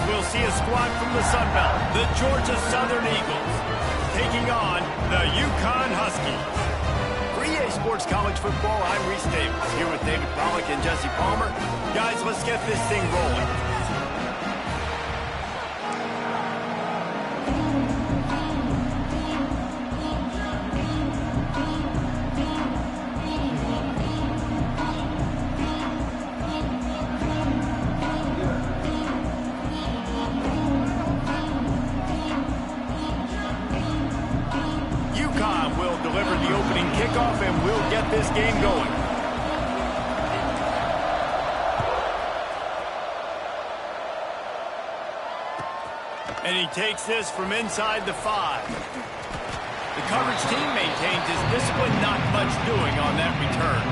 we'll see a squad from the Sun Belt, the Georgia Southern Eagles, taking on the UConn Huskies. For EA Sports College Football, I'm Reese Davis, here with David Pollack and Jesse Palmer. Guys, let's get this thing rolling. UConn will deliver the opening kickoff, and we'll get this game going. And he takes this from inside the 5. The coverage team maintains his discipline, not much doing on that return.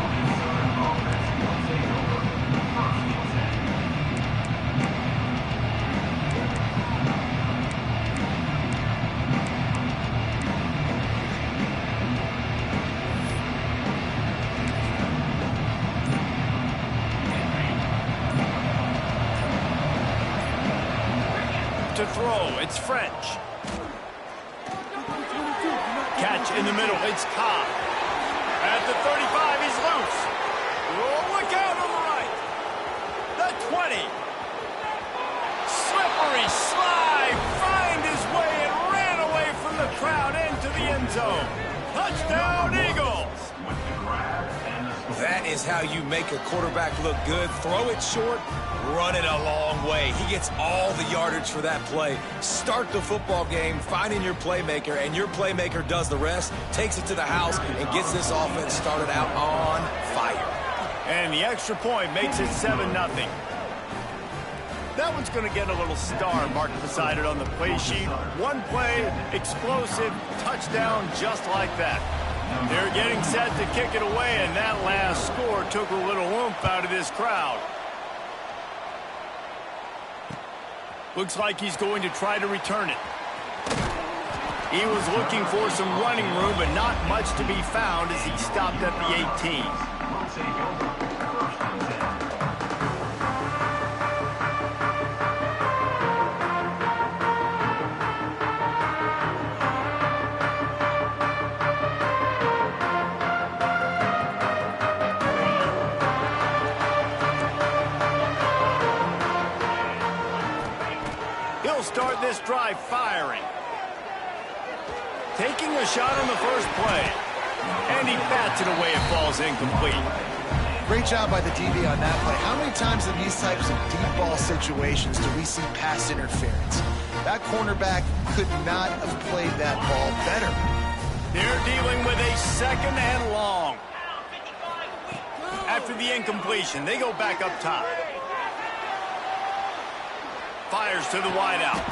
To throw, it's French. Catch in the middle, it's Cobb. At the 35, he's loose. Oh, look out on the right. The 20. Slippery slide, find his way and ran away from the crowd into the end zone. Touchdown, Eagles. That is how you make a quarterback look good. Throw it short, run it a long way. He gets all the yardage for that play. Start the football game finding your playmaker, and your playmaker does the rest, takes it to the house, and gets this offense started out on fire. And the extra point makes it 7-0. That one's going to get a little star marked beside it on the play sheet. One play, explosive, touchdown just like that. They're getting set to kick it away, and that last score took a little oomph out of this crowd. Looks like he's going to try to return it. He was looking for some running room, but not much to be found as he stopped at the 18. Start this drive firing. Taking a shot on the first play. And he bats it away. It falls incomplete. Great job by the DB on that play. How many times in these types of deep ball situations do we see pass interference? That cornerback could not have played that ball better. They're dealing with a 2nd and long. After the incompletion, they go back up top. Fires to the wideout.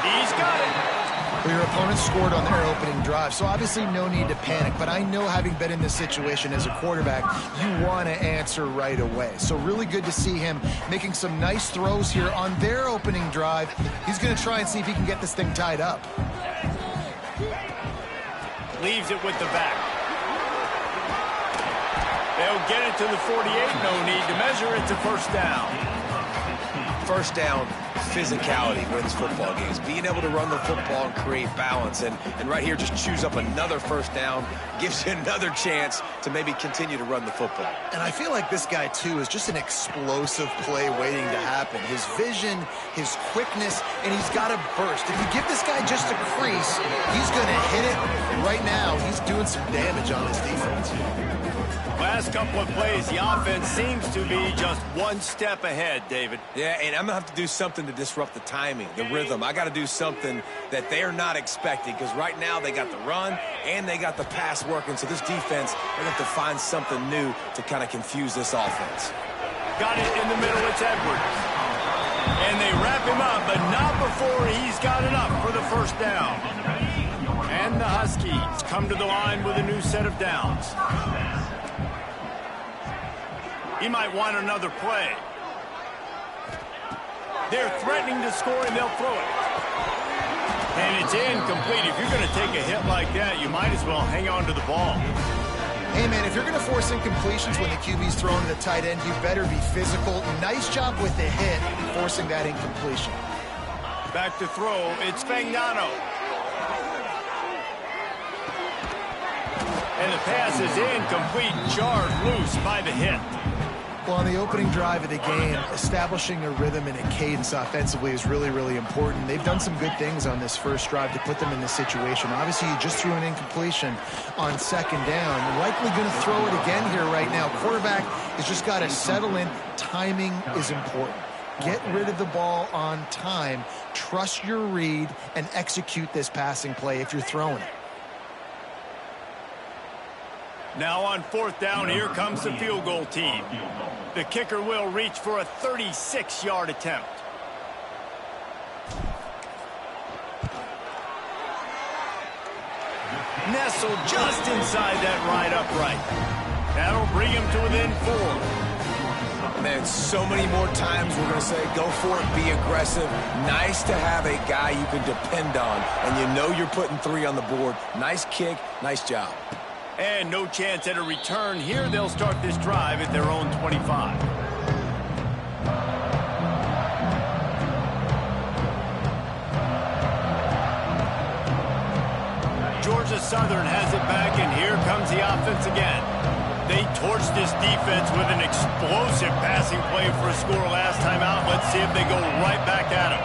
He's got it. Well, your opponent scored on their opening drive, so obviously no need to panic. But I know, having been in this situation as a quarterback, you want to answer right away. So really good to see him making some nice throws here on their opening drive. He's going to try and see if he can get this thing tied up. Leaves it with the back. They'll get it to the 48. No need to measure. It's a first down. First down, physicality wins football games. Being able to run the football and create balance. And right here, just choose up another first down. Gives you another chance to maybe continue to run the football. And I feel like this guy, too, is just an explosive play waiting to happen. His vision, his quickness, and he's got a burst. If you give this guy just a crease, he's going to hit it. And right now, he's doing some damage on this defense. Last couple of plays, the offense seems to be just one step ahead, David. Yeah, and I'm going to have to do something to disrupt the timing, the rhythm. I got to do something that they're not expecting, because right now they got the run and they got the pass working. So this defense, they're going to have to find something new to kind of confuse this offense. Got it in the middle, it's Edwards. And they wrap him up, but not before he's got it up for the first down. And the Huskies come to the line with a new set of downs. He might want another play. They're threatening to score, and they'll throw it. And it's incomplete. If you're going to take a hit like that, you might as well hang on to the ball. Hey, man, if you're going to force incompletions when the QB's throwing to the tight end, you better be physical. Nice job with the hit, forcing that incompletion. Back to throw, it's Fagnano. And the pass is incomplete, jarred loose by the hit. Well, on the opening drive of the game, establishing a rhythm and a cadence offensively is really, really important. They've done some good things on this first drive to put them in this situation. Obviously, you just threw an incompletion on second down. Likely going to throw it again here right now. Quarterback has just got to settle in. Timing is important. Get rid of the ball on time. Trust your read and execute this passing play if you're throwing it. Now on fourth down, here comes the field goal team. The kicker will reach for a 36-yard attempt. Nestled just inside that right upright. That'll bring him to within 4. Man, so many more times we're going to say, go for it, be aggressive. Nice to have a guy you can depend on, and you know you're putting 3 on the board. Nice kick, nice job. And no chance at a return. Here they'll start this drive at their own 25. Georgia Southern has it back, and here comes the offense again. They torched this defense with an explosive passing play for a score last time out. Let's see if they go right back at him.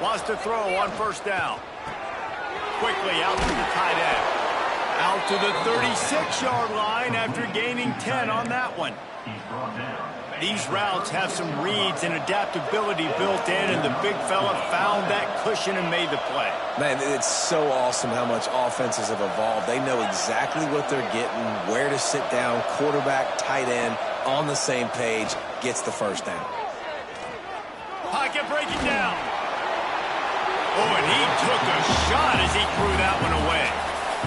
Wants to throw on first down. Quickly out to the tight end. Out to the 36-yard line after gaining 10 on that one. These routes have some reads and adaptability built in, and the big fella found that cushion and made the play. Man, it's so awesome how much offenses have evolved. They know exactly what they're getting, where to sit down. Quarterback, tight end, on the same page, gets the first down. Pocket breaking down. Oh, and he took a shot as he threw that one away.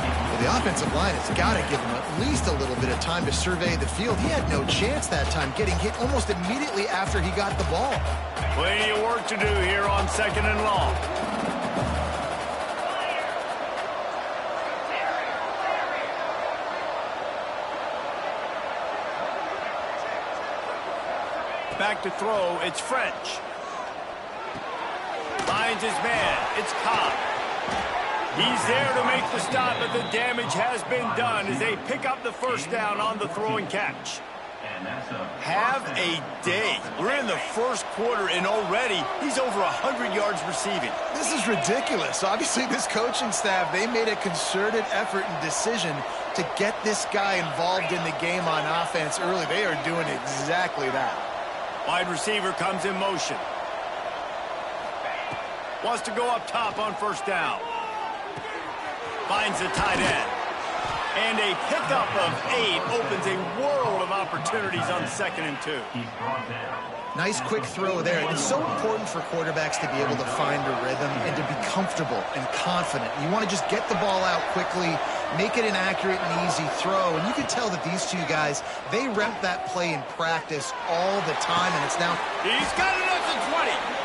Well, the offensive line has got to give him at least a little bit of time to survey the field. He had no chance that time, getting hit almost immediately after he got the ball. Plenty of work to do here on second and long. Back to throw, it's French. Finds his man, it's Cobb. He's there to make the stop, but the damage has been done as they pick up the first down on the throw and catch. Have a day. We're in the first quarter, and already he's over 100 yards receiving. This is ridiculous. Obviously, this coaching staff, they made a concerted effort and decision to get this guy involved in the game on offense early. They are doing exactly that. Wide receiver comes in motion. Wants to go up top on first down. Finds the tight end. And a pickup of 8 opens a world of opportunities on second and 2. Nice quick throw there. It's so important for quarterbacks to be able to find a rhythm and to be comfortable and confident. You want to just get the ball out quickly, make it an accurate and easy throw. And you can tell that these two guys, they rep that play in practice all the time, and it's now... He's got it up to 20.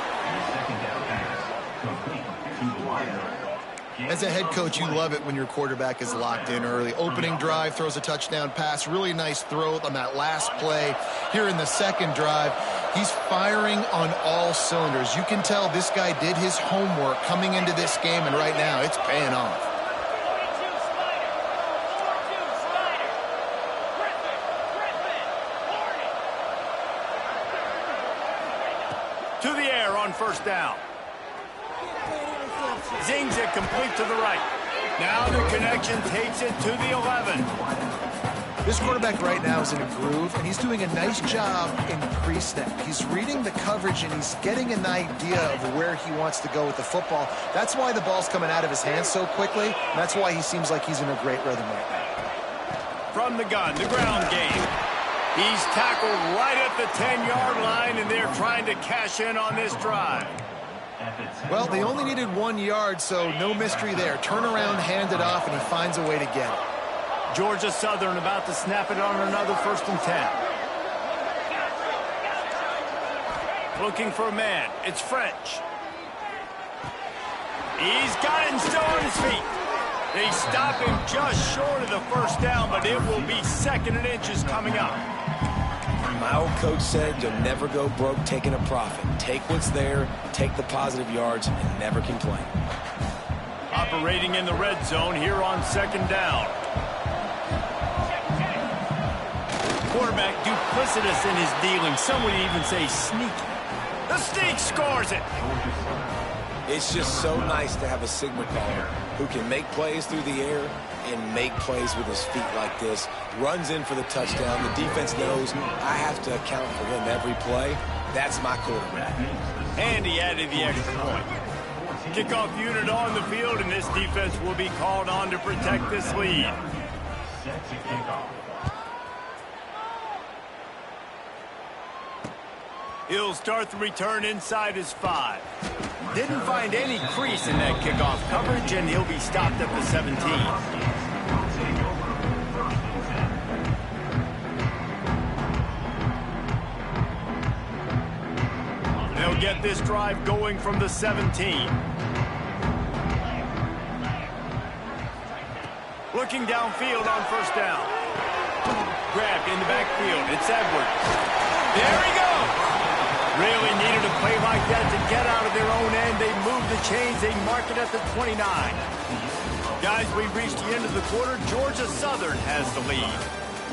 As a head coach, you love it when your quarterback is locked in early. Opening drive, throws a touchdown pass. Really nice throw on that last play. Here in the second drive, he's firing on all cylinders. You can tell this guy did his homework coming into this game, and right now it's paying off. To the air on first down. Zings it complete to the right. Now the connection takes it to the 11. This quarterback right now is in a groove, and he's doing a nice job in pre-snap. He's reading the coverage, and he's getting an idea of where he wants to go with the football. That's why the ball's coming out of his hands so quickly, and that's why he seems like he's in a great rhythm right now. From the gun, the ground game. He's tackled right at the 10-yard line, and they're trying to cash in on this drive. Well, they only needed 1 yard, so no mystery there. Turn around, hand it off, and he finds a way to get it. Georgia Southern about to snap it on another 1st and 10. Looking for a man. It's French. He's got him still on his feet. They stop him just short of the first down, but it will be 2nd and inches coming up. My old coach said you'll never go broke taking a profit. Take what's there, take the positive yards, and never complain. Operating in the red zone here on 2nd down. Quarterback duplicitous in his dealing. Some would even say sneaky. The sneak scores it. It's just so nice to have a signal caller who can make plays through the air and make plays with his feet like this. Runs in for the touchdown. The defense knows I have to account for him every play. That's my quarterback. And he added the extra point. Kickoff unit on the field, and this defense will be called on to protect this lead. Set to kick off. He'll start the return inside his 5. Didn't find any crease in that kickoff coverage, and he'll be stopped at the 17. They'll get this drive going from the 17. Looking downfield on 1st down. Grabbed in the backfield. It's Edwards. There he goes. Really needed a play like that to get out of their own end. They move the chains. They mark it at the 29. Guys, we've reached the end of the quarter. Georgia Southern has the lead.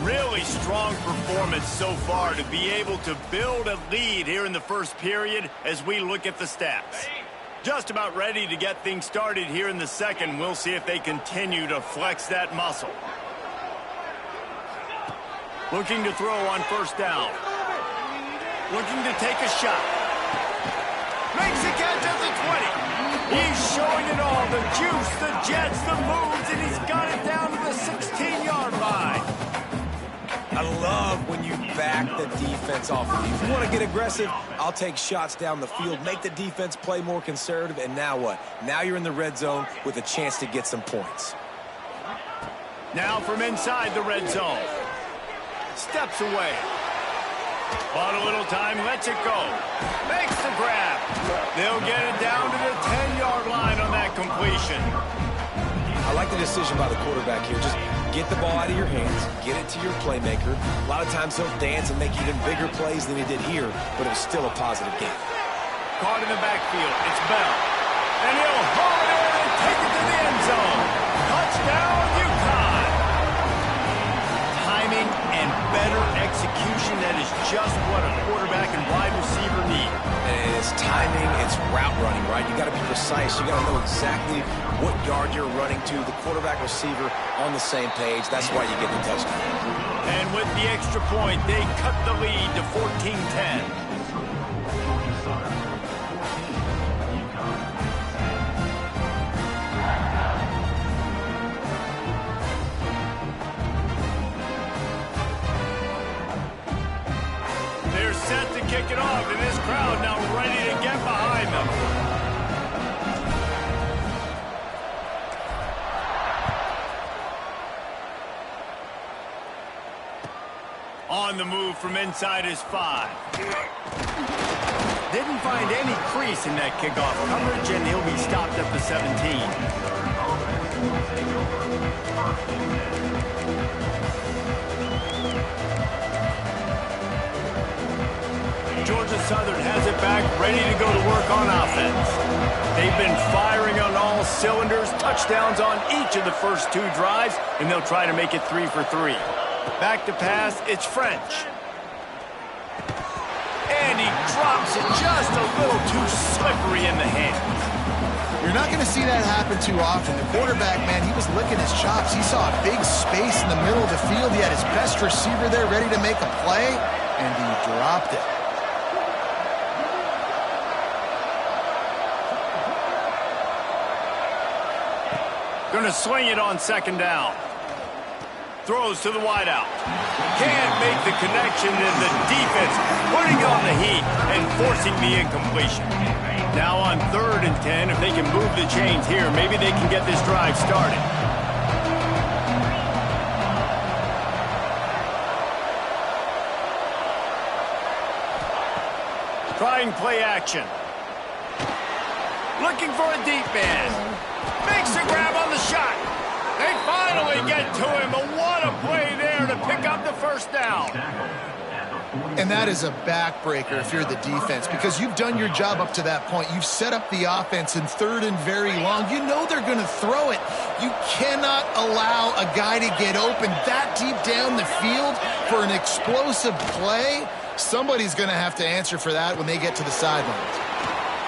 Really strong performance so far to be able to build a lead here in the first period as we look at the stats. Just about ready to get things started here in the second. We'll see if they continue to flex that muscle. Looking to throw on 1st down. Looking to take a shot. Makes a catch at the 20. He's showing it all. The juice, the jets, the moves, and he's got it down to the 16-yard line. I love when you back the defense off. If you want to get aggressive, I'll take shots down the field, make the defense play more conservative, and now what? Now you're in the red zone with a chance to get some points. Now from inside the red zone. Steps away. Bought a little time, lets it go. Makes the grab. They'll get it down to the 10-yard line on that completion. I like the decision by the quarterback here. Just get the ball out of your hands, get it to your playmaker. A lot of times he'll dance and make even bigger plays than he did here, but it was still a positive game. Caught in the backfield. It's Bell. And he'll haul it in and take it to the end zone. Touchdown, UConn. Timing and better execution. That is just what a quarterback and wide receiver need. And it's timing, it's route running, right? You got to be precise. You got to know exactly what yard you're running to. The quarterback receiver on the same page. That's why you get the touchdown. And with the extra point, they cut the lead to 14-10. Set to kick it off, and this crowd now ready to get behind them. On the move from inside his 5. Didn't find any crease in that kickoff coverage, and he'll be stopped at the 17. Georgia Southern has it back, ready to go to work on offense. They've been firing on all cylinders, touchdowns on each of the first 2 drives, and they'll try to make it 3 for 3. Back to pass, it's French. And he drops it just a little too slippery in the hands. You're not going to see that happen too often. The quarterback, man, he was licking his chops. He saw a big space in the middle of the field. He had his best receiver there ready to make a play, and he dropped it. Going to swing it on 2nd down. Throws to the wideout. Can't make the connection, and the defense putting on the heat and forcing the incompletion. Now on 3rd and 10, if they can move the chains here, maybe they can get this drive started. Trying play action. Looking for a deep man. Makes a grab on the shot. They finally get to him, but what a play there to pick up the 1st down. And that is a backbreaker if you're the defense, because you've done your job up to that point. You've set up the offense in 3rd and very long. You know they're going to throw it. You cannot allow a guy to get open that deep down the field for an explosive play. Somebody's going to have to answer for that when they get to the sidelines.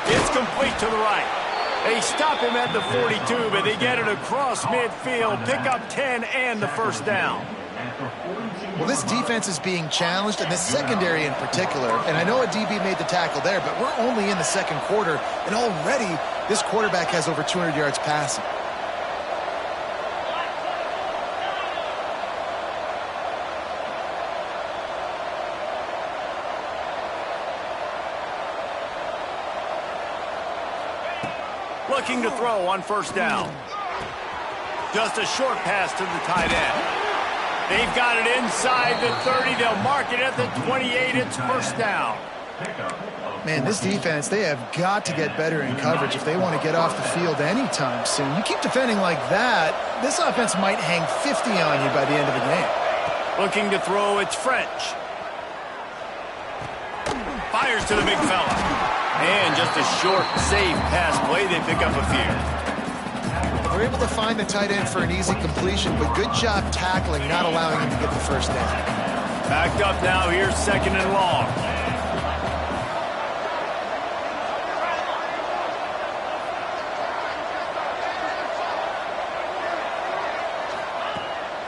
It's complete to the right. They stop him at the 42, but they get it across midfield, pick up 10 and the first down. Well, this defense is being challenged, and this secondary in particular, and I know a DB made the tackle there, but we're only in the 2nd quarter, and already this quarterback has over 200 yards passing. Looking to throw on first down. Just a short pass to the tight end. They've got it inside the 30. They'll mark it at the 28. It's first down. Man, this defense, they have got to get better in coverage if they want to get off the field anytime soon. You keep defending like that, this offense might hang 50 on you by the end of the game. Looking to throw, it's French. Fires to the big fella. And just a short, safe pass play. They pick up a few. We're able to find the tight end for an easy completion, but good job tackling, not allowing him to get the first down. Backed up now. Here's 2nd and long.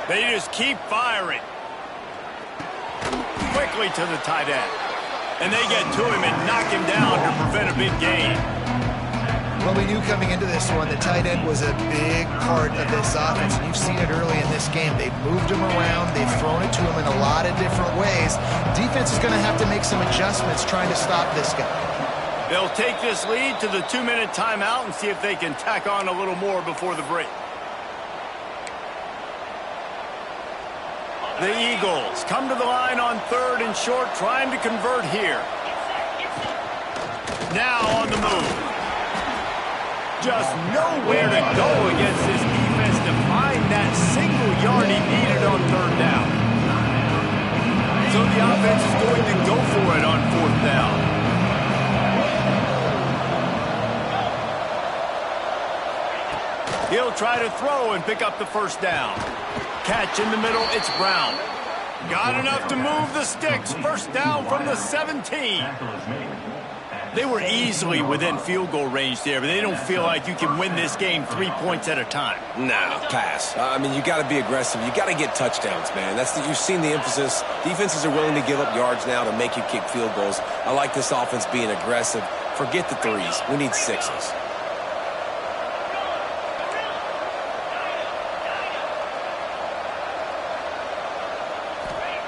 They just keep firing. Quickly to the tight end. And they get to him and knock him down to prevent a big gain. Well, we knew coming into this one the tight end was a big part of this offense, and you've seen it early in this game. They've moved him around. They've thrown it to him in a lot of different ways. Defense is going to have to make some adjustments trying to stop this guy. They'll take this lead to the 2-minute timeout and see if they can tack on a little more before the break. The Eagles come to the line on 3rd and short, trying to convert here. Now on the move. Just nowhere to go against this defense to find that single yard he needed on 3rd down. So the offense is going to go for it on 4th down. He'll try to throw and pick up the first down. Catch in the middle, it's Brown. Got enough to move the sticks. First down from the 17. They were easily within field goal range there, but they don't feel like you can win this game 3 points at a time. Nah, pass. I mean, you got to be aggressive. You got to get touchdowns, man. You've seen the emphasis. Defenses are willing to give up yards now to make you kick field goals. I like this offense being aggressive. Forget the 3s. We need 6s.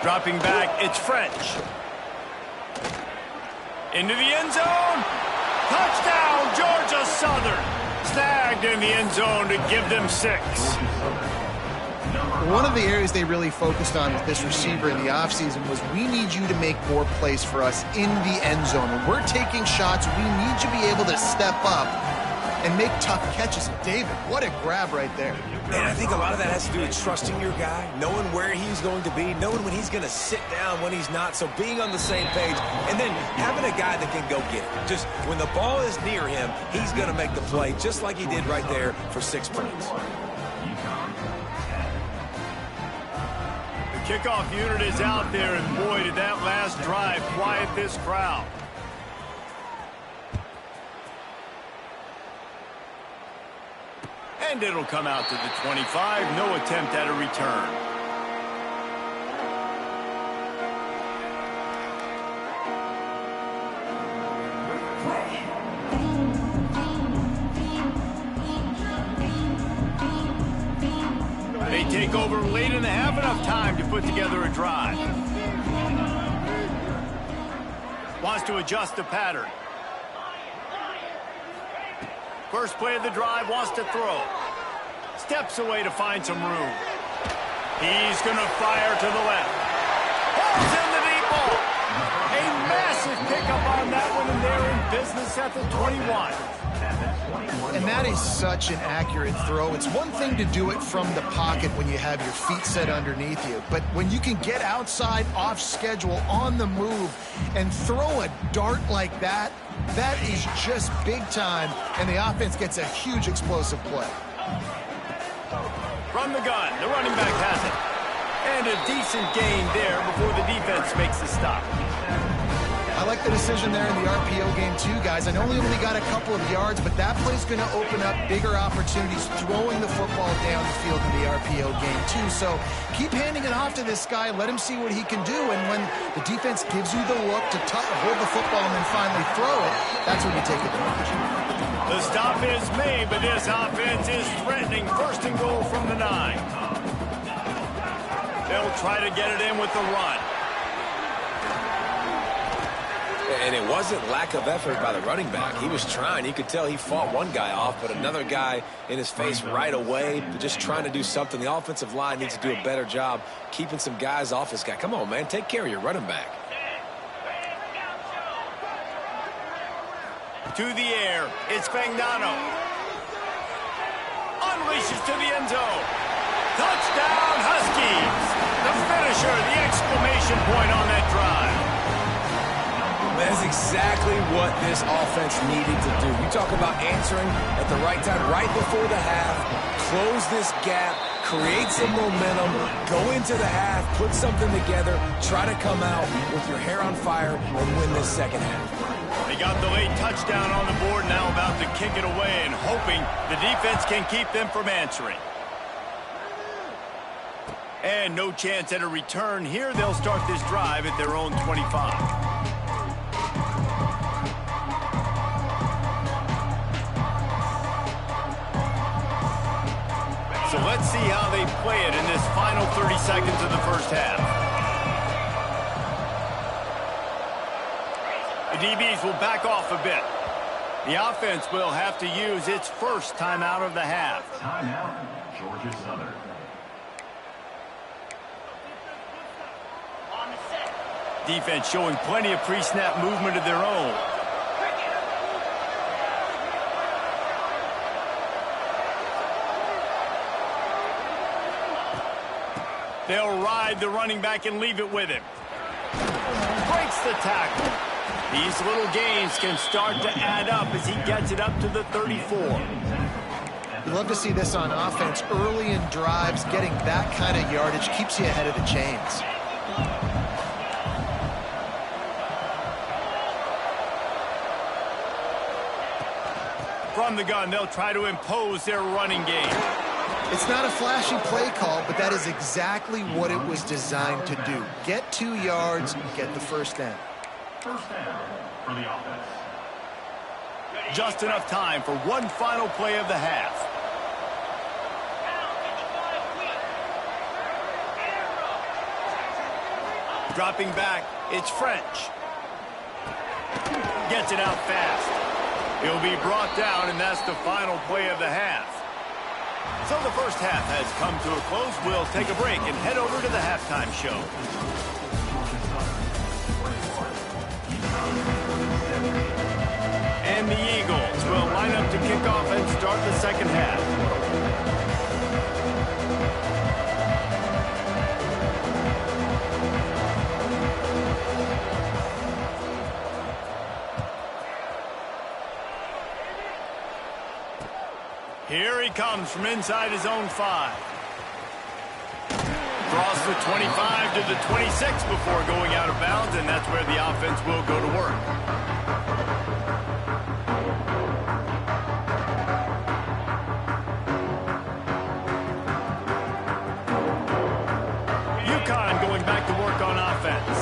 Dropping back, it's French. Into the end zone. Touchdown, Georgia Southern. Snagged in the end zone to give them 6. One of the areas they really focused on with this receiver in the offseason was we need you to make more plays for us in the end zone. When we're taking shots, we need you to be able to step up and make tough catches. David, what a grab right there. And I think a lot of that has to do with trusting your guy, knowing where he's going to be, knowing when he's going to sit down, when he's not. So being on the same page, and then having a guy that can go get it. Just when the ball is near him, he's going to make the play, just like he did right there for 6 points. The kickoff unit is out there, and boy, did that last drive quiet this crowd. And it'll come out to the 25. No attempt at a return. They take over late and they have enough time to put together a drive. Wants to adjust the pattern. First play of the drive, wants to throw. Steps away to find some room. He's going to fire to the left. Pulls in the deep ball. A massive pickup on that one, and they're in business at the 21. And that is such an accurate throw. It's one thing to do it from the pocket when you have your feet set underneath you, but when you can get outside, off schedule, on the move, and throw a dart like that, that is just big time, and the offense gets a huge explosive play. From the gun, the running back has it. And a decent gain there before the defense makes the stop. I like the decision there in the RPO game too, guys. I know we only got a couple of yards, but that play's going to open up bigger opportunities throwing the football down the field in the RPO game too. So keep handing it off to this guy. Let him see what he can do. And when the defense gives you the look to hold the football and then finally throw it, that's when you take advantage. The stop is made, but this offense is threatening. First and goal from the 9. They'll try to get it in with the run. And it wasn't lack of effort by the running back. He was trying. You could tell he fought one guy off, but another guy in his face right away, just trying to do something. The offensive line needs to do a better job keeping some guys off this guy. Come on, man. Take care of your running back. To the air. It's Fagnano. Unleashes to the end zone. Touchdown, Huskies. The finisher, the exclamation point on that drive. That's exactly what this offense needed to do. You talk about answering at the right time, right before the half, close this gap, create some momentum, go into the half, put something together, try to come out with your hair on fire and win this second half. They got the late touchdown on the board, now about to kick it away and hoping the defense can keep them from answering. And no chance at a return here. They'll start this drive at their own 25. So let's see how they play it in this final 30 seconds of the first half. The DBs will back off a bit. The offense will have to use its first timeout of the half. Timeout, Georgia Southern. Defense showing plenty of pre-snap movement of their own. They'll ride the running back and leave it with him. Breaks the tackle. These little gains can start to add up as he gets it up to the 34. You love to see this on offense. Early in drives, getting that kind of yardage keeps you ahead of the chains. From the gun, they'll try to impose their running game. It's not a flashy play call, but that is exactly what it was designed to do. Get 2 yards, get the first down. First down for the offense. Just enough time for one final play of the half. Dropping back, it's French. Gets it out fast. He'll be brought down, and that's the final play of the half. So the first half has come to a close. We'll take a break and head over to the halftime show. And the Eagles will line up to kick off and start the second half. Here he comes from inside his own 5. Cross the 25 to the 26 before going out of bounds, and that's where the offense will go to work. UConn going back to work on offense.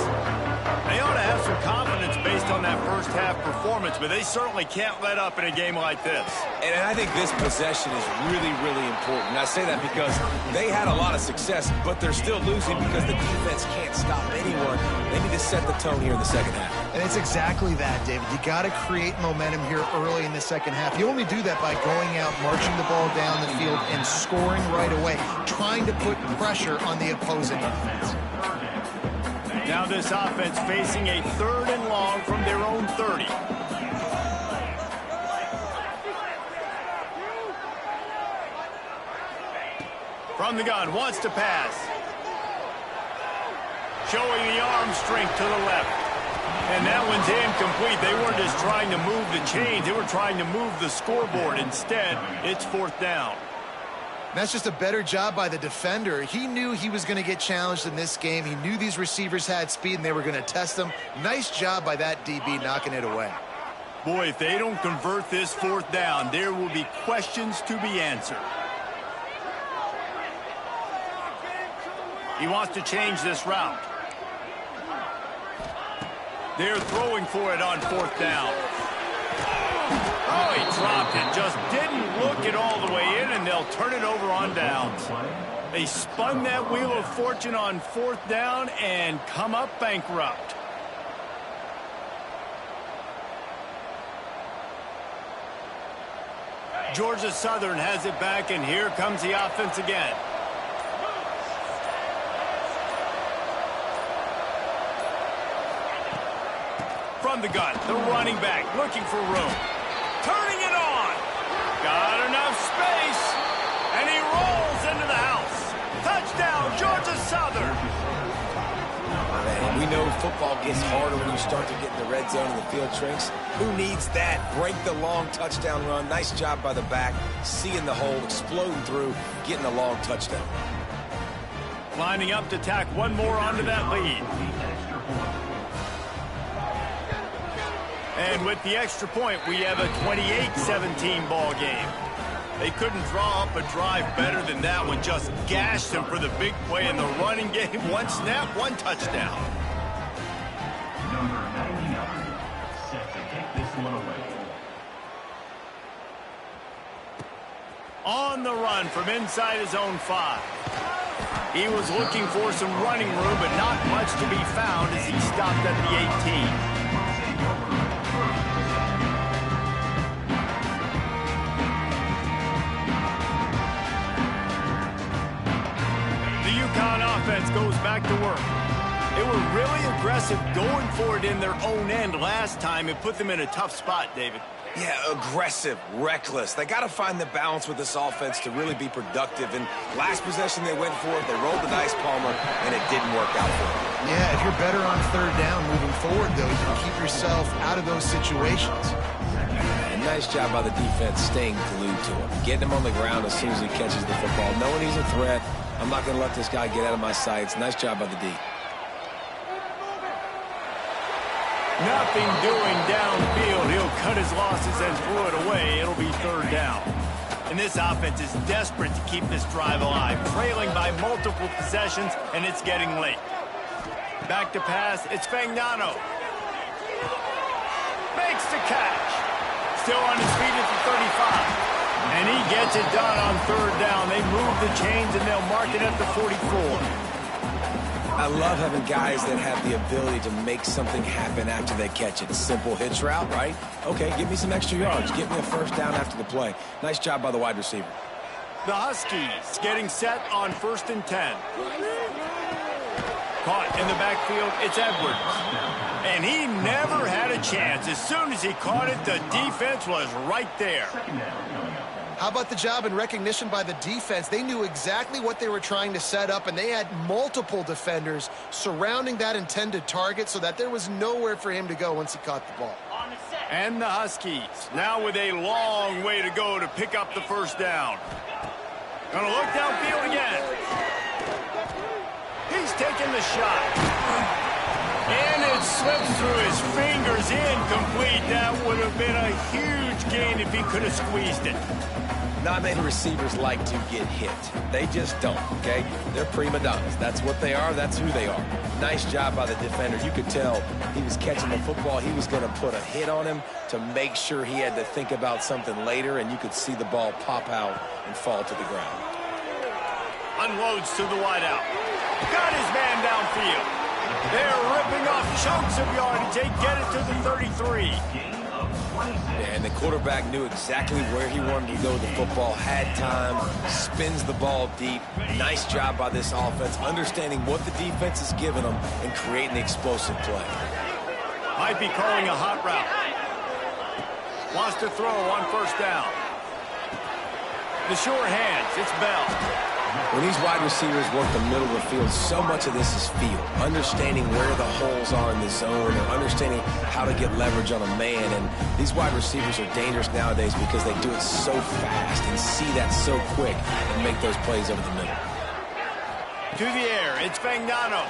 They ought to have some confidence based on that first half performance, but they certainly can't let up in a game like this. And I think this possession is really, really important. I say that because they had a lot of success, but they're still losing because the defense can't stop anyone. They need to set the tone here in the second half. And it's exactly that, David. You got to create momentum here early in the second half. You only do that by going out, marching the ball down the field, and scoring right away, trying to put pressure on the opposing offense. Now this offense facing a 3rd and long from their own 30. From the gun, wants to pass. Showing the arm strength to the left. And that one's incomplete. They weren't just trying to move the chains. They were trying to move the scoreboard. Instead, it's 4th down. That's just a better job by the defender. He knew he was going to get challenged in this game. He knew these receivers had speed and they were going to test him. Nice job by that DB knocking it away. Boy, if they don't convert this 4th down, there will be questions to be answered. He wants to change this route. They're throwing for it on 4th down. Oh, he dropped it. Just didn't look it all the way in, and they'll turn it over on downs. They spun that wheel of fortune on 4th down and come up bankrupt. Georgia Southern has it back, and here comes the offense again. From the gun, the running back looking for room. Turning it on. Got enough space. And he rolls into the house. Touchdown, Georgia Southern. Man, we know football gets harder when you start to get in the red zone and the field shrinks. Who needs that? Break the long touchdown run. Nice job by the back. Seeing the hole, exploding through, getting a long touchdown. Lining up to tack one more onto that lead. And with the extra point, we have a 28-17 ball game. They couldn't draw up a drive better than that one. Just gashed them for the big play in the running game. One snap, one touchdown. Number 99, set to take this one away. On the run from inside his own 5. He was looking for some running room, but not much to be found as he stopped at the 18. Offense goes back to work. They were really aggressive going for it in their own end last time. It put them in a tough spot, David. Yeah, aggressive, reckless. They got to find the balance with this offense to really be productive. And last possession they went for it, they rolled the dice, Palmer, and it didn't work out for them. Yeah, if you're better on 3rd down moving forward, though, you can keep yourself out of those situations. And nice job by the defense staying glued to him. Getting him on the ground as soon as he catches the football. Knowing he's a threat. I'm not going to let this guy get out of my sights. Nice job by the D. Nothing doing downfield. He'll cut his losses and throw it away. It'll be 3rd down. And this offense is desperate to keep this drive alive. Trailing by multiple possessions, and it's getting late. Back to pass. It's Fagnano. Makes the catch. Still on his feet at the 35. And he gets it done on 3rd down. They move the chains, and they'll mark it at the 44. I love having guys that have the ability to make something happen after they catch it. Simple hitch route, right? Okay, give me some extra yards. Get me a 1st down after the play. Nice job by the wide receiver. The Huskies getting set on 1st and 10. Caught in the backfield, it's Edwards. And he never had a chance. As soon as he caught it, the defense was right there. How about the job and recognition by the defense? They knew exactly what they were trying to set up, and they had multiple defenders surrounding that intended target so that there was nowhere for him to go once he caught the ball. And the Huskies now with a long way to go to pick up the 1st down. Gonna look downfield again. He's taking the shot. And it slips through his fingers, incomplete. That would have been a huge gain if he could have squeezed it. Not many receivers like to get hit. They just don't, okay? They're prima donnas. That's what they are. That's who they are. Nice job by the defender. You could tell he was catching the football. He was going to put a hit on him to make sure he had to think about something later, and you could see the ball pop out and fall to the ground. Unloads to the wideout. Got his man downfield. They're ripping off chunks of yardage. They get it to the 33. And the quarterback knew exactly where he wanted to go with the football, had time, spins the ball deep. Nice job by this offense, understanding what the defense is giving them and creating the explosive play. Might be calling a hot route. Wants to throw on 1st down. The sure hands, it's Bell. When these wide receivers work the middle of the field, so much of this is feel. Understanding where the holes are in the zone or understanding how to get leverage on a man. And these wide receivers are dangerous nowadays because they do it so fast and see that so quick and make those plays over the middle. To the air, it's Fagnano.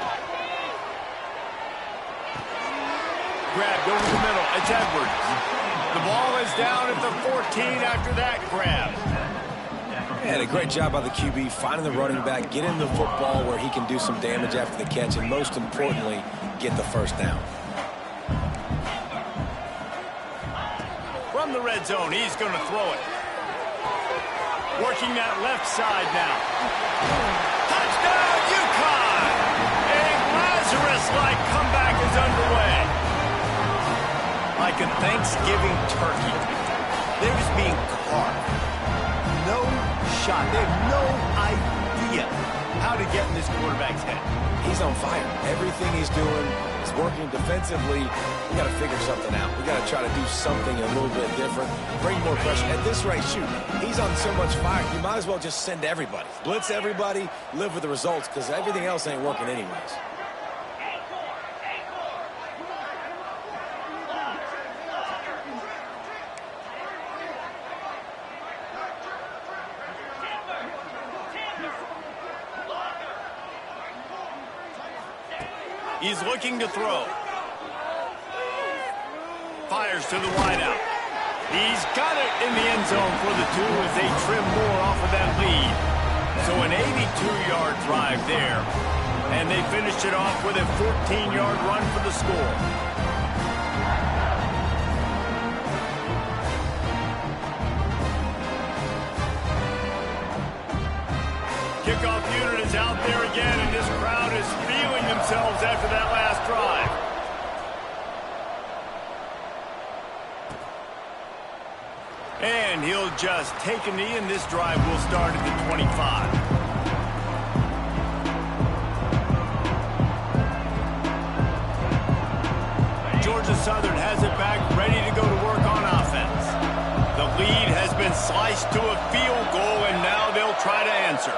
Grabbed over the middle, it's Edwards. The ball is down at the 14 after that grab. And a great job by the QB finding the running back, getting the football where he can do some damage after the catch, and most importantly, get the first down. From the red zone, he's going to throw it. Working that left side now. Touchdown, UConn! A Lazarus-like comeback is underway. Like a Thanksgiving turkey. They're just being carved. No shot. They have no idea how to get in this quarterback's head. He's on fire. Everything he's doing is working defensively. We got to figure something out. We got to try to do something a little bit different. Bring more pressure. At this rate, shoot, he's on so much fire. You might as well just send everybody. Blitz everybody, live with the results, because everything else ain't working anyways. He's looking to throw. Fires to the wideout. He's got it in the end zone for the 2 as they trim more off of that lead. So an 82-yard drive there. And they finished it off with a 14-yard run for the score. Kickoff unit is out there again, and this crowd is feeling themselves after that last drive. And he'll just take a knee, and this drive will start at the 25. Georgia Southern has it back, ready to go to work on offense. The lead has been sliced to a field goal, and now they'll try to answer.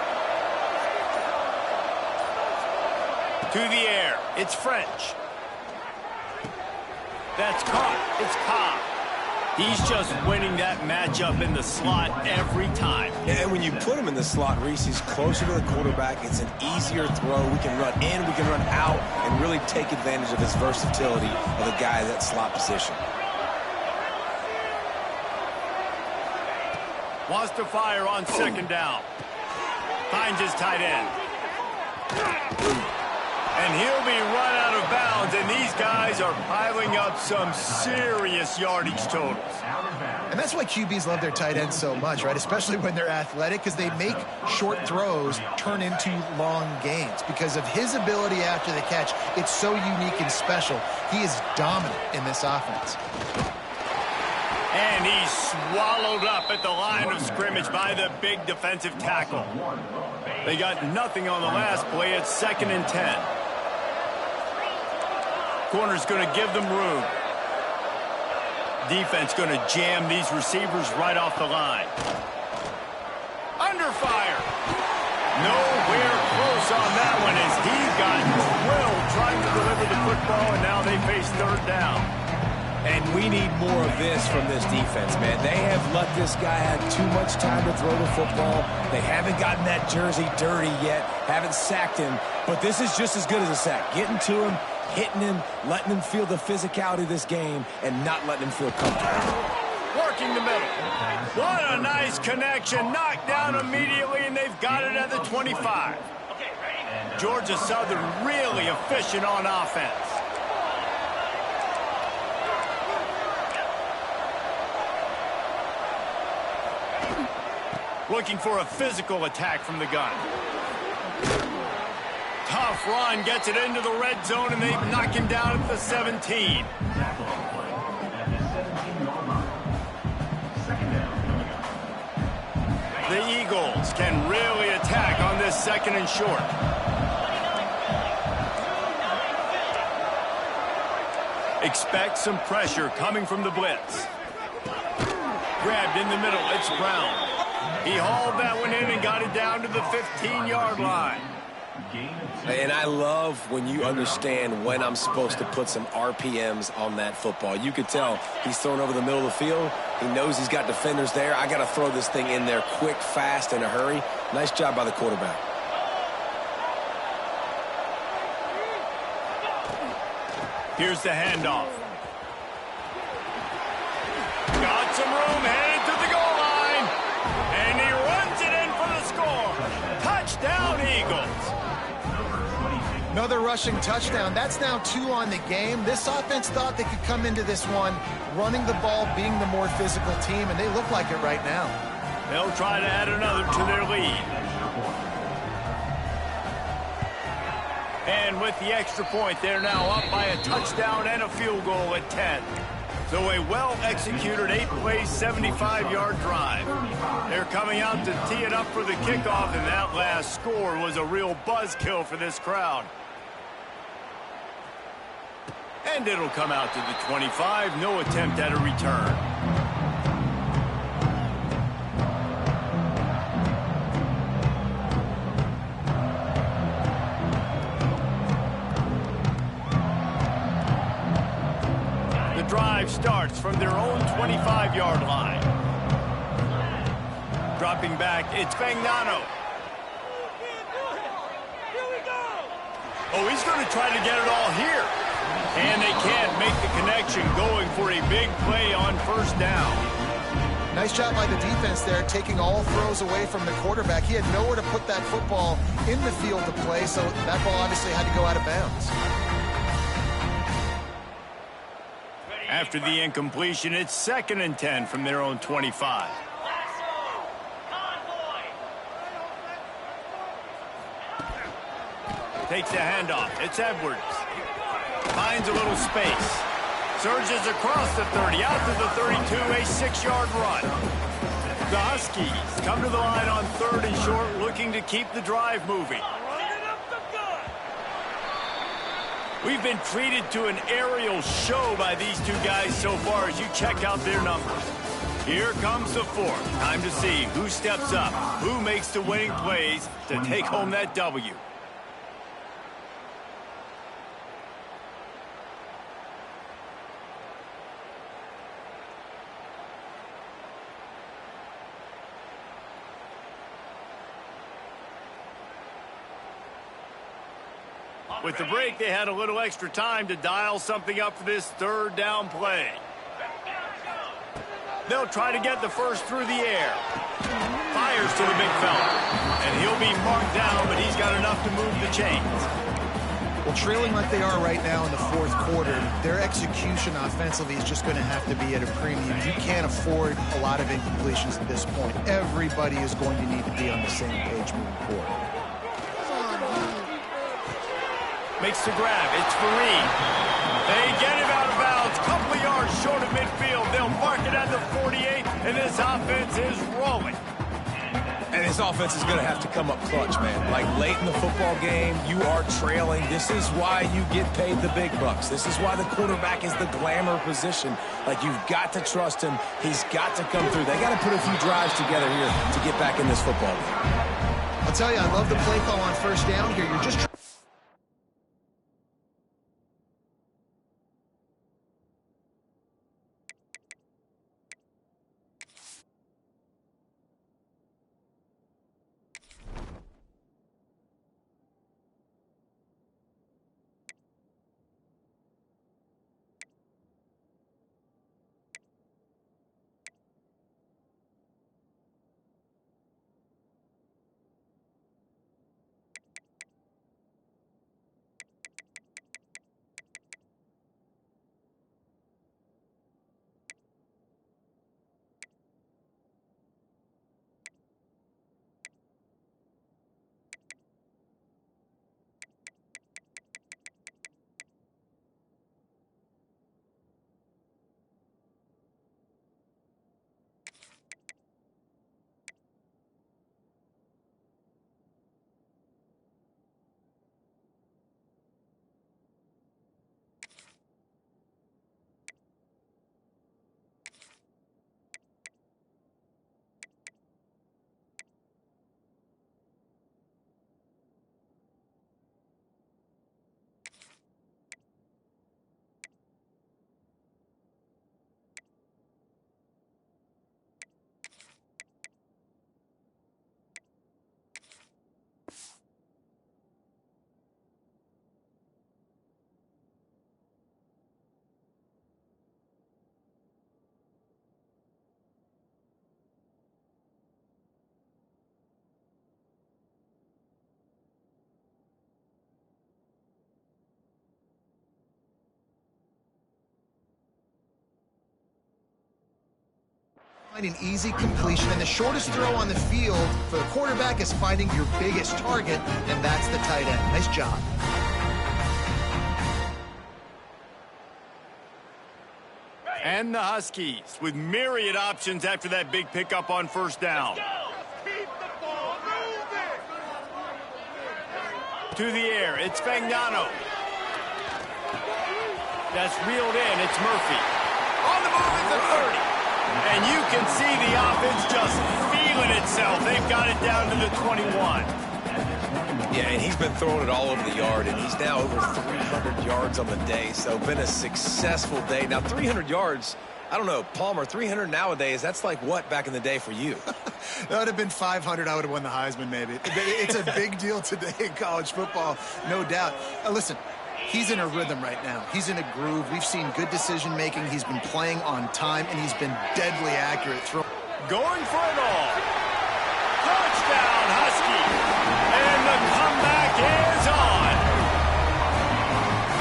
To the air, it's French. That's caught, it's Cobb. He's just winning that matchup in the slot every time. And when you put him in the slot, Reese, he's closer to the quarterback. It's an easier throw. We can run in, we can run out, and really take advantage of his versatility of the guy in that slot position. Wants to fire on second down. Finds his tight end. And he'll be run out of bounds, and these guys are piling up some serious yardage totals. And that's why QBs love their tight ends so much, right? Especially when they're athletic, because they make short throws turn into long gains. Because of his ability after the catch, it's so unique and special. He is dominant in this offense. And he's swallowed up at the line of scrimmage by the big defensive tackle. They got nothing on the last play. It's 2nd and 10. Corner's going to give them room. Defense going to jam these receivers right off the line. Under fire. Nowhere close on that one as he got drilled trying to deliver the football, and now they face 3rd down. And we need more of this from this defense, man. They have let this guy have too much time to throw the football. They haven't gotten that jersey dirty yet, haven't sacked him. But this is just as good as a sack. Getting to him, hitting him, letting him feel the physicality of this game, and not letting him feel comfortable. Working the middle. What a nice connection. Knocked down immediately, and they've got it at the 25. Georgia Southern really efficient on offense. Looking for a physical attack from the gun. Tough run, gets it into the red zone, and they knock him down at the 17. The Eagles can really attack on this 2nd and short. Expect some pressure coming from the blitz. Grabbed in the middle, it's Brown. He hauled that one in and got it down to the 15-yard line. And I love when you understand when I'm supposed to put some RPMs on that football. You could tell he's thrown over the middle of the field. He knows he's got defenders there. I got to throw this thing in there quick, fast, in a hurry. Nice job by the quarterback. Here's the handoff. Got some room, headed to the goal line. And he runs it in for the score. Touchdown, Eagles. Another rushing touchdown. That's now 2 on the game. This offense thought they could come into this one running the ball, being the more physical team, and they look like it right now. They'll try to add another to their lead. And with the extra point, they're now up by a touchdown and a field goal at 10. So a well-executed 8-play, 75-yard drive. They're coming out to tee it up for the kickoff, and that last score was a real buzzkill for this crowd. And it'll come out to the 25. No attempt at a return. The drive starts from their own 25-yard line. Dropping back, it's Fagnano. Oh, he's going to try to get it all here. And they can't make the connection, going for a big play on first down. Nice job by the defense there, taking all throws away from the quarterback. He had nowhere to put that football in the field to play, so that ball obviously had to go out of bounds. After the incompletion, it's 2nd and 10 from their own 25. Takes the handoff. It's Edwards. Finds a little space. Surges across the 30, out to the 32, a 6-yard run. The Huskies come to the line on 3rd and short, looking to keep the drive moving. We've been treated to an aerial show by these two guys so far as you check out their numbers. Here comes the 4th. Time to see who steps up, who makes the winning plays to take home that W. With the break, they had a little extra time to dial something up for this 3rd down play. They'll try to get the first through the air. Fires to the big fella. And he'll be marked down, but he's got enough to move the chains. Well, trailing like they are right now in the 4th quarter, their execution offensively is just going to have to be at a premium. You can't afford a lot of incompletions at this point. Everybody is going to need to be on the same page moving forward. Makes the grab. It's Fareed. They get him out of bounds. Couple of yards short of midfield. They'll mark it at the 48, and this offense is rolling. And this offense is going to have to come up clutch, man. Like late in the football game, you are trailing. This is why you get paid the big bucks. This is why the quarterback is the glamour position. Like, you've got to trust him. He's got to come through. They got to put a few drives together here to get back in this football game. I'll tell you, I love the play call on first down here. You're just An easy completion, and the shortest throw on the field for the quarterback is finding your biggest target, and that's the tight end. Nice job. And the Huskies with myriad options after that big pickup on first down. To the air, it's Fagnano. That's reeled in, it's Murphy. On the move at the 30. And you can see the offense just feeling itself. They've got it down to the 21. Yeah, and he's been throwing it all over the yard, and he's now over 300 yards on the day, so been a successful day. Now, 300 yards, I don't know, Palmer, 300 nowadays, that's like what back in the day for you? That would have been 500. I would have won the Heisman, maybe. It's a big deal today in college football, no doubt. Listen, he's in a rhythm right now. He's in a groove. We've seen good decision-making. He's been playing on time, and he's been deadly accurate. Going for it all. Touchdown, Husky. And the comeback is on.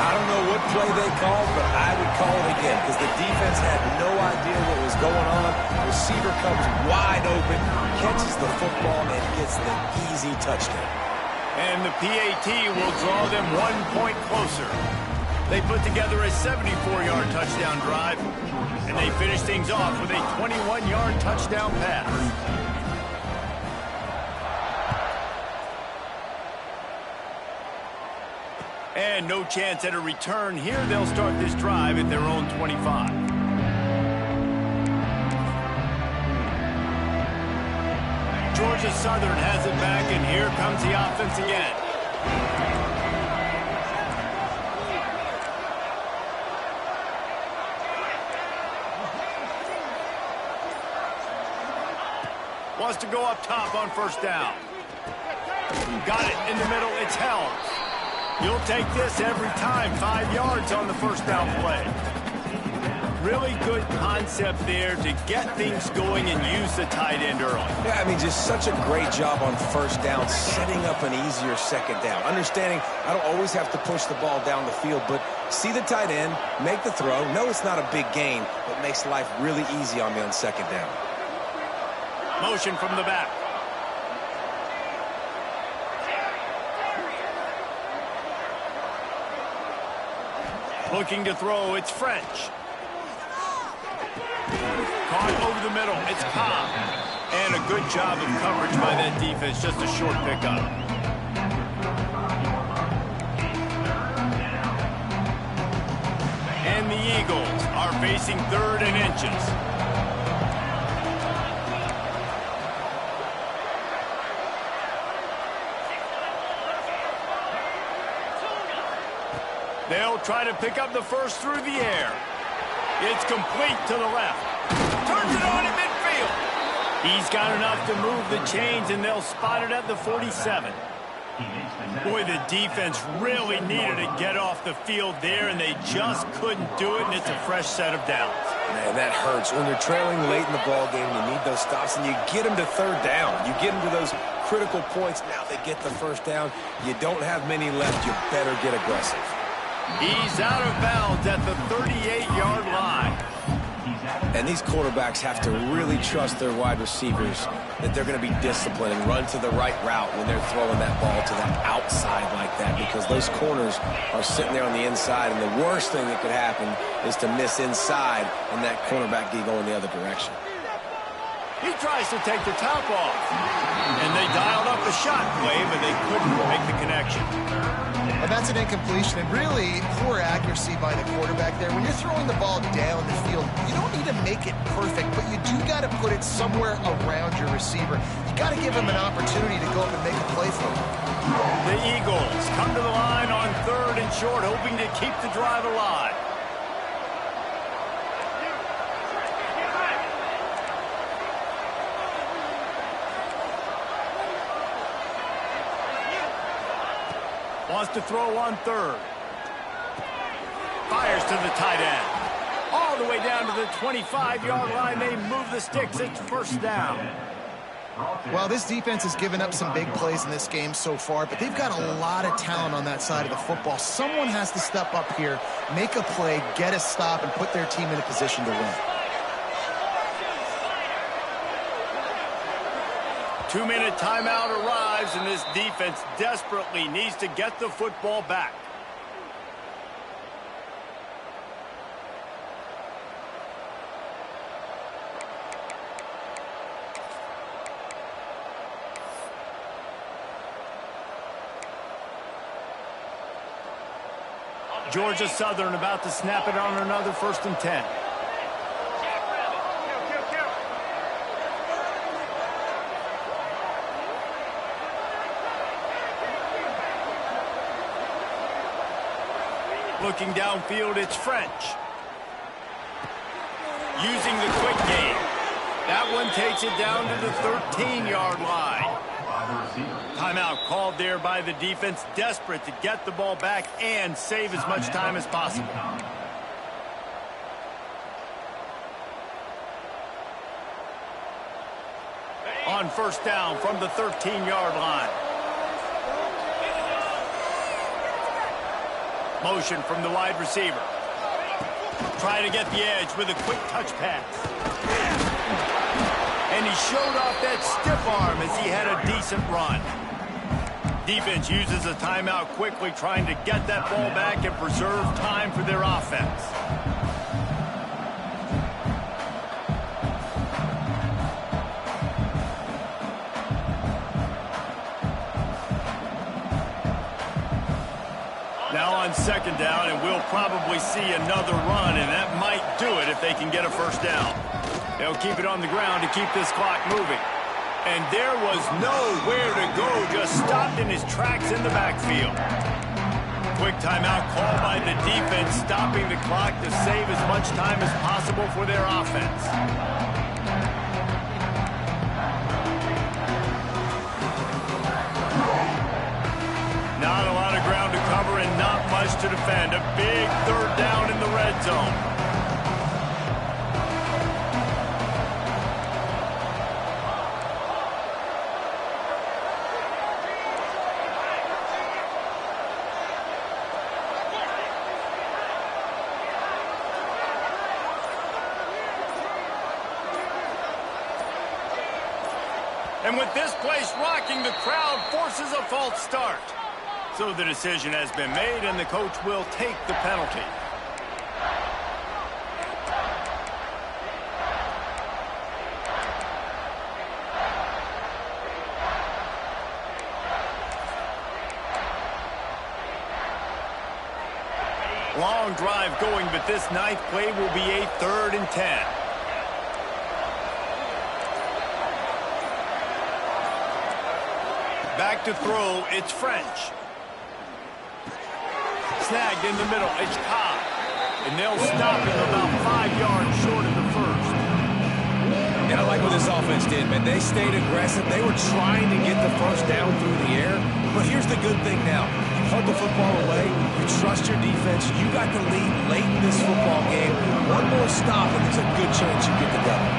I don't know what play they called, but I would call it again because the defense had no idea what was going on. Receiver comes wide open, catches the football, and gets the easy touchdown. And the PAT will draw them 1 point closer. They put together a 74-yard touchdown drive, and they finish things off with a 21-yard touchdown pass. And no chance at a return here. They'll start this drive at their own 25. Georgia Southern has it back, and here comes the offense again. Wants to go up top on first down. Got it in the middle. It's Helms. You'll take this every time. 5 yards on the first down play. Really good concept there to get things going and use the tight end early. Yeah, I mean, just such a great job on first down, setting up an easier second down. Understanding I don't always have to push the ball down the field, but see the tight end, make the throw. No, it's not a big gain, but makes life really easy on me on second down. Motion from the back. Looking to throw, it's French. Caught over the middle, it's Cobb. And a good job of coverage by that defense, just a short pickup. And the Eagles are facing 3rd and inches. They'll try to pick up the first through the air. It's complete to the left. Turns it on in midfield. He's got enough to move the chains, and they'll spot it at the 47. Boy, the defense really needed to get off the field there, and they just couldn't do it, and it's a fresh set of downs. Man, that hurts. When you're trailing late in the ball game, you need those stops, and you get them to 3rd down. You get them to those critical points. Now they get the first down. You don't have many left. You better get aggressive. He's out of bounds at the 38-yard line. And these quarterbacks have to really trust their wide receivers that they're going to be disciplined and run to the right route when they're throwing that ball to the outside like that, because those corners are sitting there on the inside, and the worst thing that could happen is to miss inside and that cornerback be going the other direction. He tries to take the top off. And they dialed up the shot play, but they couldn't make the connection. And that's an incompletion, and really poor accuracy by the quarterback there. When you're throwing the ball down the field, you don't need to make it perfect, but you do got to put it somewhere around your receiver. You got to give him an opportunity to go up and make a play for him. The Eagles come to the line on 3rd and short, hoping to keep the drive alive. Wants to throw on 3rd. Fires to the tight end. All the way down to the 25-yard line. They move the sticks. It's first down. Well, this defense has given up some big plays in this game so far, but they've got a lot of talent on that side of the football. Someone has to step up here, make a play, get a stop, and put their team in a position to win. 2-minute timeout arrives, and this defense desperately needs to get the football back. Georgia Southern about to snap it on another 1st and 10. Looking downfield, it's French. Using the quick game. That one takes it down to the 13-yard line. Timeout called there by the defense, desperate to get the ball back and save as much time as possible. On 1st down from the 13-yard line. Motion from the wide receiver. Try to get the edge with a quick touch pass. And he showed off that stiff arm as he had a decent run. Defense uses a timeout quickly, trying to get that ball back and preserve time for their offense. Now on 2nd down, and we'll probably see another run, and that might do it if they can get a 1st down. They'll keep it on the ground to keep this clock moving. And there was nowhere to go, just stopped in his tracks in the backfield. Quick timeout called by the defense, stopping the clock to save as much time as possible for their offense. Not a lot of ground to cover and not much to defend. A big 3rd down in the red zone. And with this place rocking, the crowd forces a false start. So the decision has been made, and the coach will take the penalty. Long drive going, but this 9th play will be a 3rd and 10. Back to throw, it's French. Snagged in the middle, it's Cobb. And they'll stop him about 5 yards short of the 1st. And I like what this offense did, man. They stayed aggressive. They were trying to get the 1st down through the air. But here's the good thing now. You put the football away. You trust your defense. You got the lead late in this football game. One more stop, and there's a good chance you get the double.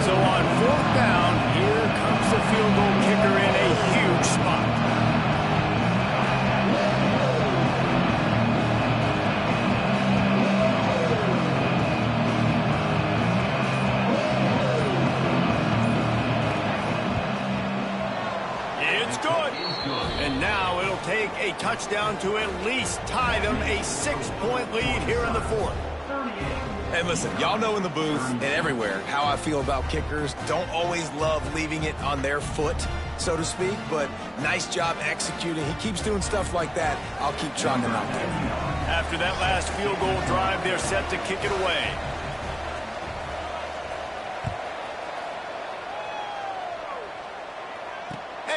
So on 4th down, here comes the field goal kicker in a huge spot. It's good. And now it'll take a touchdown to at least tie them a 6-point lead here in the 4th. And listen, y'all know in the booth and everywhere how I feel about kickers. Don't always love leaving it on their foot, so to speak, but nice job executing. He keeps doing stuff like that. I'll keep chalking out there. After that last field goal drive, they're set to kick it away.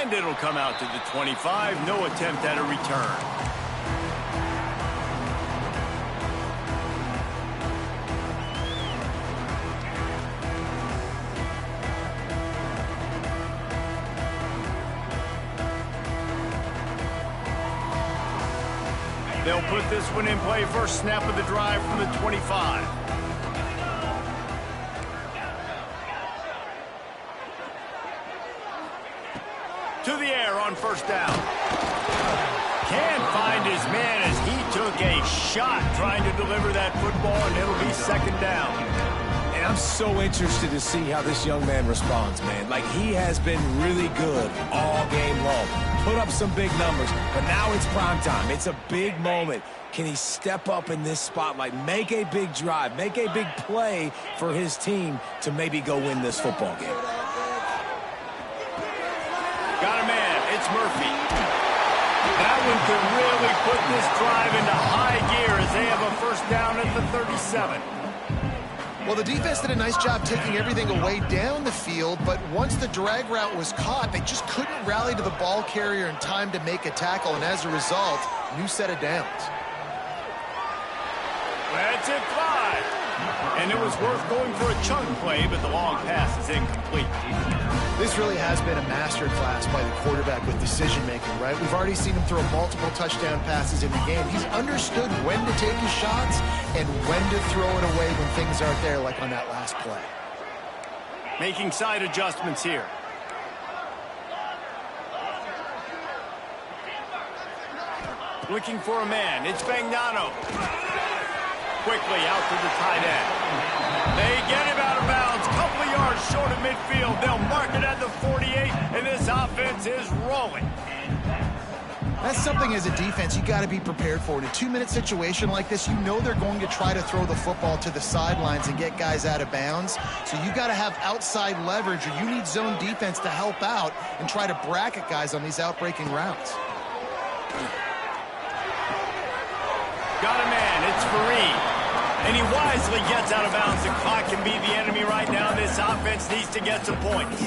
And it'll come out to the 25. No attempt at a return. They'll put this one in play. First snap of the drive from the 25. To the air on 1st down. Can't find his man as he took a shot trying to deliver that football, and it'll be 2nd down. And I'm so interested to see how this young man responds, man. Like, he has been really good all game long. Put up some big numbers, but now it's prime time. It's a big moment. Can he step up in this spotlight, make a big drive, make a big play for his team to maybe go win this football game? Got a man. It's Murphy. That one could really put this drive into high gear as they have a first down at the 37. Well, the defense did a nice job taking everything away down the field, but once the drag route was caught, they just couldn't rally to the ball carrier in time to make a tackle, and as a result, new set of downs. That's it, 5. And it was worth going for a chunk play, but the long pass is incomplete. This really has been a masterclass by the quarterback with decision-making, right? We've already seen him throw multiple touchdown passes in the game. He's understood when to take his shots and when to throw it away when things aren't there, like on that last play. Making side adjustments here. Looking for a man. It's Fagnano. Quickly out to the tight end. They get him out of bounds. Couple of yards short of midfield. They'll mark it at the 48, and this offense is rolling. That's something as a defense you got to be prepared for. In a 2-minute situation like this, you know they're going to try to throw the football to the sidelines and get guys out of bounds. So you got to have outside leverage, or you need zone defense to help out and try to bracket guys on these outbreaking routes. Got a man. It's Fareed. And he wisely gets out of bounds. The clock can be the enemy right now. This offense needs to get some points.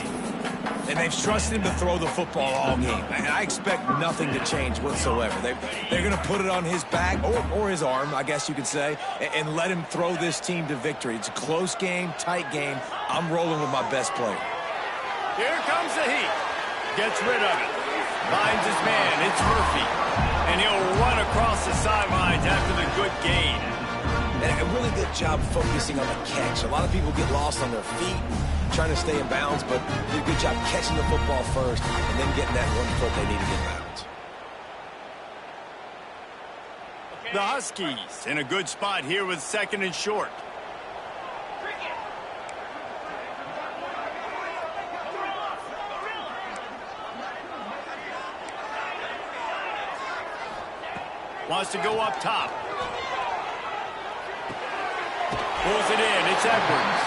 And they've trusted him to throw the football all game. And I expect nothing to change whatsoever. They're going to put it on his back, or his arm, I guess you could say, and let him throw this team to victory. It's a close game, tight game. I'm rolling with my best player. Here comes the heat. Gets rid of it. Finds his man. It's Murphy. And he'll run across the sidelines after the good gain. And a really good job focusing on the catch. A lot of people get lost on their feet, trying to stay in bounds, but did a good job catching the football first and then getting that 1 foot they need to get bounds. The Huskies in a good spot here with 2nd and short. Wants to go up top. Pulls it in. It's Edwards.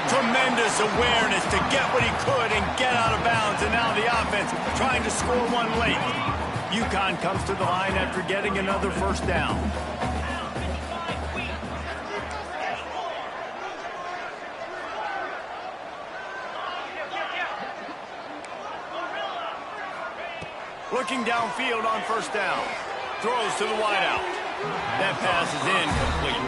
Tremendous awareness to get what he could and get out of bounds. And now the offense trying to score one late. UConn comes to the line after getting another first down. Looking downfield on first down. Throws to the wideout. That pass is incomplete.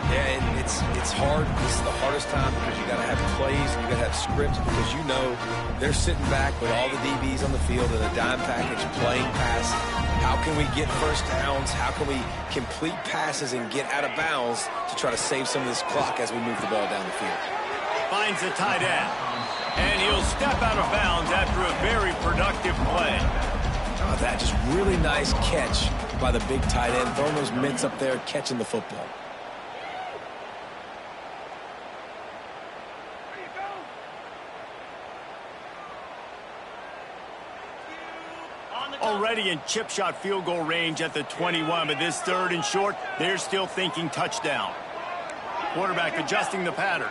Yeah, and it's hard. This is the hardest time because you got to have plays and you got to have scripts because you know they're sitting back with all the DBs on the field in a dime package playing pass. How can we get first downs? How can we complete passes and get out of bounds to try to save some of this clock as we move the ball down the field? Finds the tight end. And he'll step out of bounds after a very productive play. That just really nice catch by the big tight end, throwing those mitts up there, catching the football. Already in chip shot field goal range at the 21, but this 3rd and short, they're still thinking touchdown. Quarterback adjusting the pattern.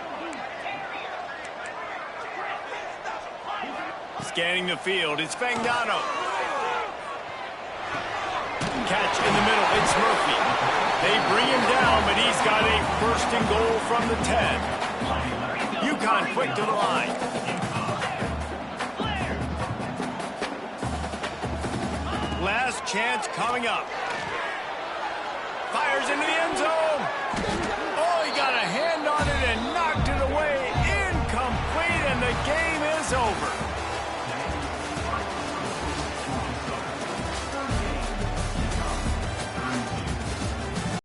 Scanning the field, it's Fagnano. Catch in the middle, it's Murphy. They bring him down, but he's got a 1st and goal from the 10. UConn quick to the line. Last chance coming up. Fires into the end zone.